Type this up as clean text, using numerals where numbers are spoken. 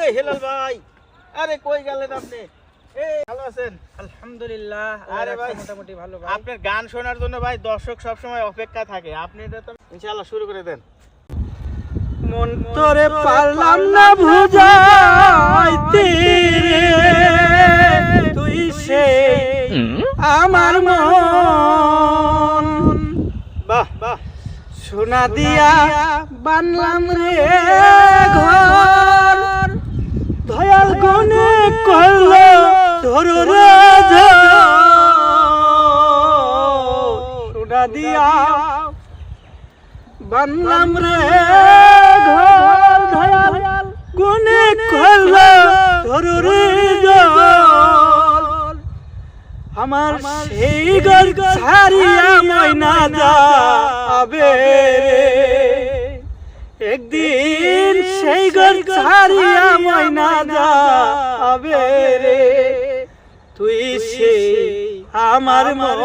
এই হেলাল ভাই, আরে কই গেলেন আপনি? ভালো আছেন? আলহামদুলিল্লাহ। আরে ভাই মোটামুটি ভালো ভাই। আপনার গান শোনার জন্য ভাই দর্শক সব সময় অপেক্ষা থাকে, আপনি এটা তো ইনশাআল্লাহ শুরু করে দেন। মন তোরে পারলাম না বুঝাইতে রে, তুই সেই আমার মন। বাহ বাহ, সোনা দিয়া বানলাম রে ঘর, দয়াল গুনে করলো ধরো রে সোনা দিয়া বানলাম রে ঘর, দয়াল গুনে করলো ধরো রে আমার সেই ঘর ছাড়িয়া ময়না যাবে রে, একদিন সেই ঘর ছাড়িয়া ময়না যাবে রে, তুই সেই আমার মন।